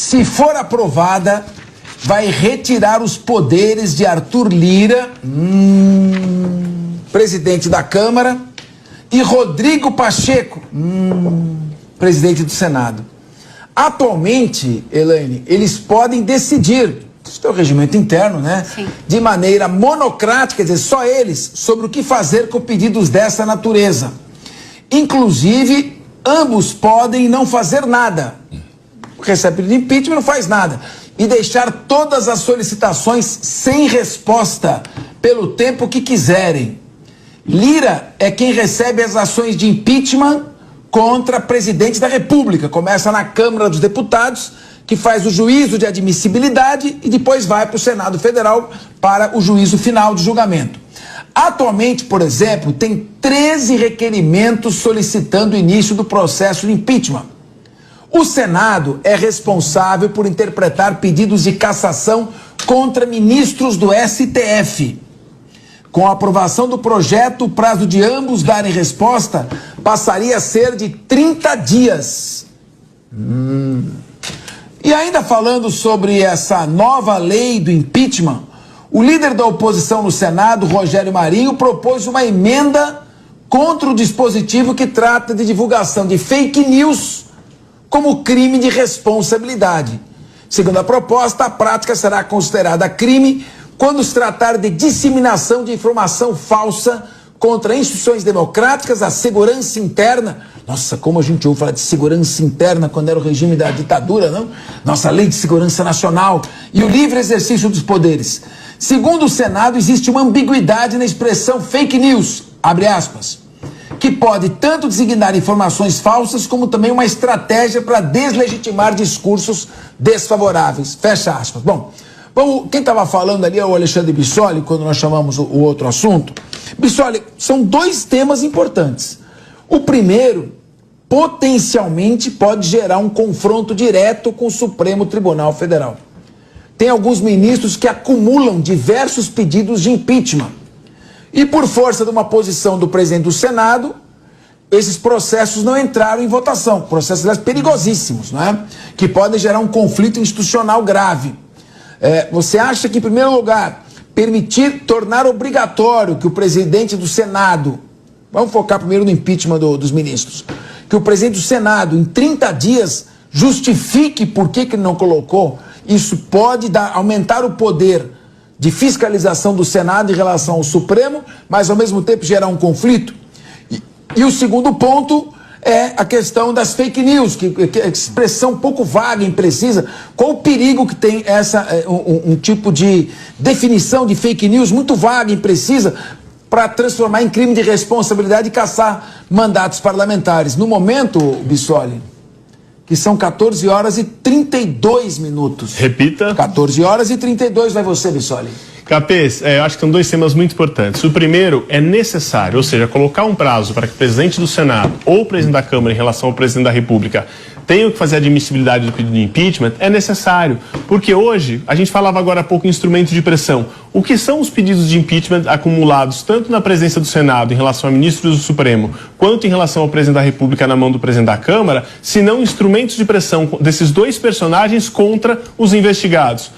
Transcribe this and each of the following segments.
se for aprovada, vai retirar os poderes de Arthur Lira, presidente da Câmara, e Rodrigo Pacheco, presidente do Senado. Atualmente, Elaine, eles podem decidir, isso é o regimento interno, né? Sim. De maneira monocrática, quer dizer, só eles, sobre o que fazer com pedidos dessa natureza. Inclusive, ambos podem não fazer nada. Recebe pedido de impeachment, não faz nada. E deixar todas as solicitações sem resposta pelo tempo que quiserem. Lira é quem recebe as ações de impeachment contra presidente da República. Começa na Câmara dos Deputados, que faz o juízo de admissibilidade e depois vai para o Senado Federal para o juízo final de julgamento. Atualmente, por exemplo, tem 13 requerimentos solicitando o início do processo de impeachment. O Senado é responsável por interpretar pedidos de cassação contra ministros do STF. Com a aprovação do projeto, o prazo de ambos darem resposta passaria a ser de 30 dias. E ainda falando sobre essa nova lei do impeachment, o líder da oposição no Senado, Rogério Marinho, propôs uma emenda contra o dispositivo que trata de divulgação de fake news como crime de responsabilidade. Segundo a proposta, a prática será considerada crime quando se tratar de disseminação de informação falsa contra instituições democráticas, a segurança interna. Nossa, como a gente ouve falar de segurança interna quando era o regime da ditadura, não? Nossa lei de segurança nacional e o livre exercício dos poderes. Segundo o Senado, existe uma ambiguidade na expressão fake news, abre aspas, que pode tanto designar informações falsas como também uma estratégia para deslegitimar discursos desfavoráveis, fecha aspas. Bom, quem estava falando ali é o Alexandre Bissoli, quando nós chamamos o outro assunto. Bissoli, são dois temas importantes. O primeiro, potencialmente, pode gerar um confronto direto com o Supremo Tribunal Federal. Tem alguns ministros que acumulam diversos pedidos de impeachment. E por força de uma posição do presidente do Senado, esses processos não entraram em votação. Processos, aliás, perigosíssimos, não é? Que podem gerar um conflito institucional grave. Você acha que, em primeiro lugar, tornar obrigatório que o presidente do Senado, vamos focar primeiro no impeachment dos ministros, que o presidente do Senado, em 30 dias, justifique por que ele não colocou, isso pode aumentar o poder de fiscalização do Senado em relação ao Supremo, mas ao mesmo tempo gerar um conflito? E o segundo ponto é a questão das fake news, que é expressão um pouco vaga, imprecisa. Qual o perigo que tem um tipo de definição de fake news muito vaga, imprecisa, para transformar em crime de responsabilidade e caçar mandatos parlamentares? No momento, Bissoli, que são 14 horas e 32 minutos. Repita. 14 horas e 32, vai você, Bissoli. Capês, eu acho que são dois temas muito importantes. O primeiro é necessário, ou seja, colocar um prazo para que o presidente do Senado ou o presidente da Câmara, em relação ao presidente da República, tenham que fazer a admissibilidade do pedido de impeachment, é necessário. Porque hoje, a gente falava agora há pouco em instrumentos de pressão. O que são os pedidos de impeachment acumulados tanto na presidência do Senado em relação a ministros do Supremo, quanto em relação ao presidente da República na mão do presidente da Câmara, se não instrumentos de pressão desses dois personagens contra os investigados?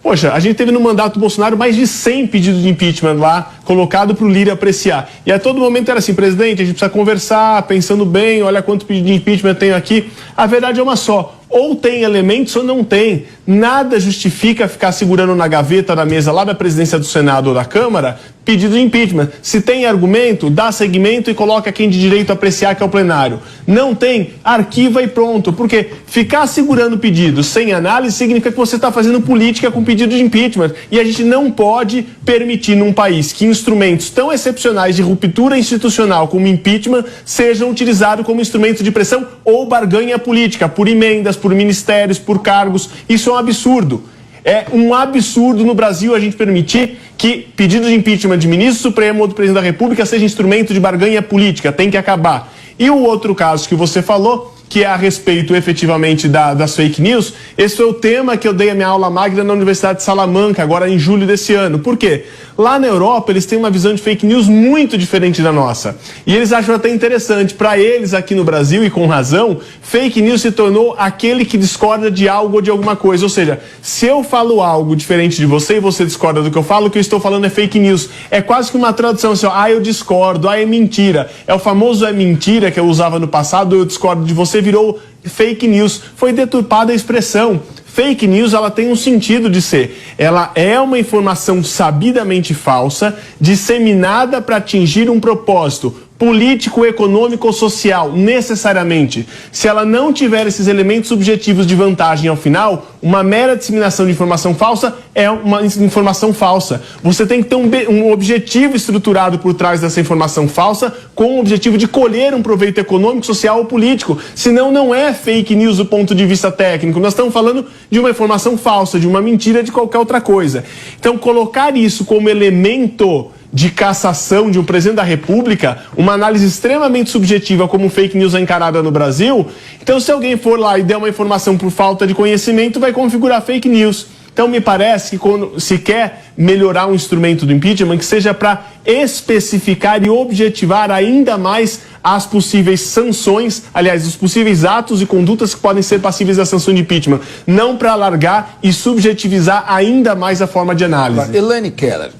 Poxa, a gente teve no mandato do Bolsonaro mais de 100 pedidos de impeachment lá, colocado para o Lira apreciar. E a todo momento era assim, presidente, a gente precisa conversar, pensando bem, olha quanto pedido de impeachment eu tenho aqui. A verdade é uma só, ou tem elementos ou não tem. Nada justifica ficar segurando na gaveta da mesa lá da presidência do Senado ou da Câmara pedido de impeachment. Se tem argumento, dá seguimento e coloca quem de direito a apreciar, que é o plenário. Não tem, arquiva e pronto. Porque ficar segurando pedidos sem análise significa que você está fazendo política com pedido de impeachment. E a gente não pode permitir num país que instrumentos tão excepcionais de ruptura institucional como impeachment sejam utilizados como instrumento de pressão ou barganha política, por emendas, por ministérios, por cargos. Isso é um absurdo. É um absurdo no Brasil a gente permitir que pedido de impeachment de ministro supremo ou do presidente da República seja instrumento de barganha política. Tem que acabar. E o outro caso que você falou, que é a respeito efetivamente das fake news, esse foi o tema que eu dei a minha aula magna na Universidade de Salamanca, agora em julho desse ano. Por quê? Lá na Europa, eles têm uma visão de fake news muito diferente da nossa. E eles acham até interessante. Para eles, aqui no Brasil, e com razão, fake news se tornou aquele que discorda de algo ou de alguma coisa. Ou seja, se eu falo algo diferente de você e você discorda do que eu falo, o que eu estou falando é fake news. É quase que uma tradução assim, ó, eu discordo, é mentira. É o famoso é mentira que eu usava no passado, eu discordo de você, virou fake news. Foi deturpada a expressão. Fake news, ela tem um sentido de ser. Ela é uma informação sabidamente falsa, disseminada para atingir um propósito político, econômico ou social, necessariamente. Se ela não tiver esses elementos subjetivos de vantagem ao final, uma mera disseminação de informação falsa é uma informação falsa. Você tem que ter um objetivo estruturado por trás dessa informação falsa, com o objetivo de colher um proveito econômico, social ou político. Senão não é fake news do ponto de vista técnico. Nós estamos falando de uma informação falsa, de uma mentira, de qualquer outra coisa. Então, colocar isso como elemento de cassação de um presidente da República, uma análise extremamente subjetiva como fake news é encarada no Brasil, então se alguém for lá e der uma informação por falta de conhecimento, vai configurar fake news. Então me parece que quando se quer melhorar um instrumento do impeachment, que seja para especificar e objetivar ainda mais as possíveis sanções, aliás, os possíveis atos e condutas que podem ser passíveis da sanção de impeachment, não para alargar e subjetivizar ainda mais a forma de análise. Elaine Keller,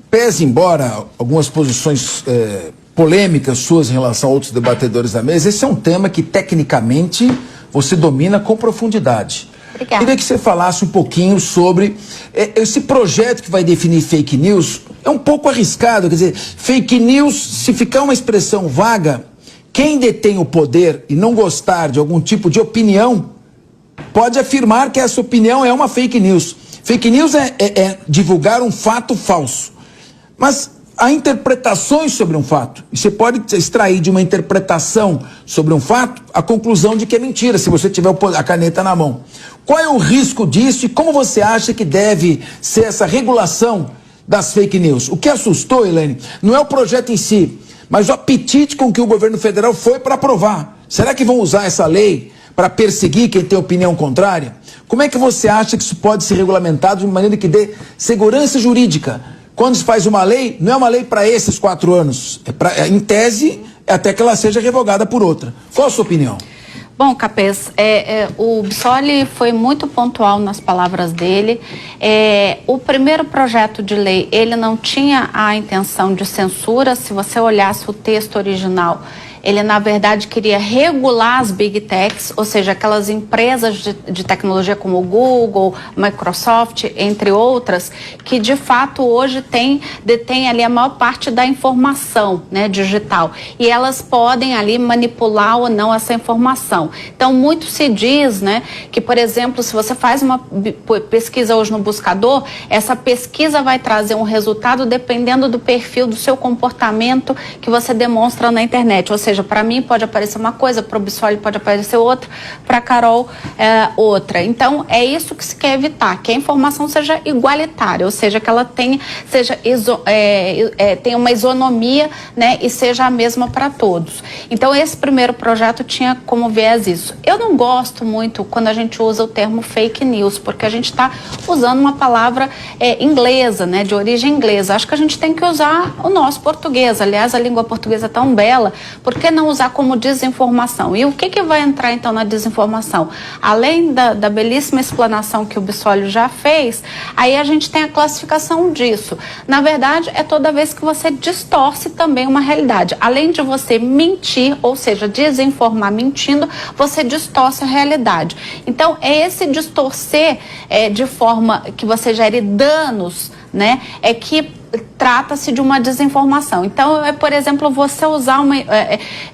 pese embora algumas posições polêmicas suas em relação a outros debatedores da mesa, esse é um tema que tecnicamente você domina com profundidade. Obrigada. Queria que você falasse um pouquinho sobre esse projeto que vai definir fake news. É um pouco arriscado, quer dizer, fake news, se ficar uma expressão vaga, quem detém o poder e não gostar de algum tipo de opinião, pode afirmar que essa opinião é uma fake news. Fake news é divulgar um fato falso. Mas há interpretações sobre um fato. E você pode extrair de uma interpretação sobre um fato a conclusão de que é mentira, se você tiver a caneta na mão. Qual é o risco disso e como você acha que deve ser essa regulação das fake news? O que assustou, Elaine, não é o projeto em si, mas o apetite com que o governo federal foi para aprovar. Será que vão usar essa lei para perseguir quem tem opinião contrária? Como é que você acha que isso pode ser regulamentado de uma maneira que dê segurança jurídica? Quando se faz uma lei, não é uma lei para esses 4 anos. Em tese, até que ela seja revogada por outra. Qual a sua opinião? Bom, Capês, o Bissoli foi muito pontual nas palavras dele. O primeiro projeto de lei, ele não tinha a intenção de censura. Se você olhasse o texto original, ele, na verdade, queria regular as Big Techs, ou seja, aquelas empresas de tecnologia como o Google, Microsoft, entre outras, que, de fato, hoje detêm ali a maior parte da informação, né, digital. E elas podem ali manipular ou não essa informação. Então, muito se diz, né, que, por exemplo, se você faz uma pesquisa hoje no buscador, essa pesquisa vai trazer um resultado dependendo do perfil do seu comportamento que você demonstra na internet. Ou seja, para mim pode aparecer uma coisa, para o Bissoli pode aparecer outra, para a Carol outra. Então, é isso que se quer evitar, que a informação seja igualitária, ou seja, que ela tenha uma isonomia, né, e seja a mesma para todos. Então, esse primeiro projeto tinha como viés isso. Eu não gosto muito quando a gente usa o termo fake news, porque a gente está usando uma palavra inglesa, né, de origem inglesa. Acho que a gente tem que usar o nosso português. Aliás, a língua portuguesa é tão bela, por que não usar como desinformação? E o que vai entrar, então, na desinformação? Além da belíssima explanação que o Bissoli já fez, aí a gente tem a classificação disso. Na verdade, é toda vez que você distorce também uma realidade. Além de você mentir, ou seja, desinformar mentindo, você distorce a realidade. Então, é esse distorcer de forma que você gere danos, né, é que trata-se de uma desinformação. Então, por exemplo, você usar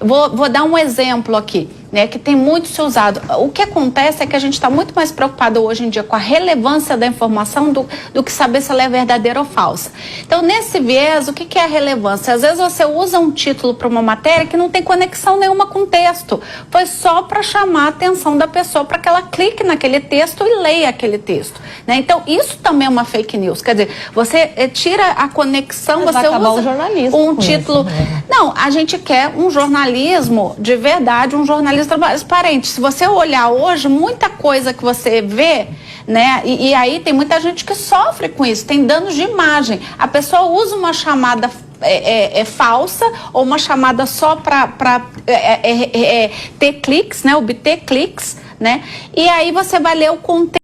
vou dar um exemplo aqui, né, que tem muito se usado. O que acontece é que a gente está muito mais preocupado hoje em dia com a relevância da informação do que saber se ela é verdadeira ou falsa. Então, nesse viés, o que é a relevância? Às vezes você usa um título para uma matéria que não tem conexão nenhuma com o texto. Foi só para chamar a atenção da pessoa, para que ela clique naquele texto e leia aquele texto, né? Então, isso também é uma fake news. Quer dizer, você tira a conexão, mas você usa o jornalismo um título... Isso, né? Não, a gente quer um jornalismo de verdade, um jornalismo jornalismo transparente. Se você olhar hoje, muita coisa que você vê, né? E aí tem muita gente que sofre com isso, tem danos de imagem. A pessoa usa uma chamada falsa ou uma chamada só para ter cliques, né? Obter cliques, né? E aí você vai ler o conteúdo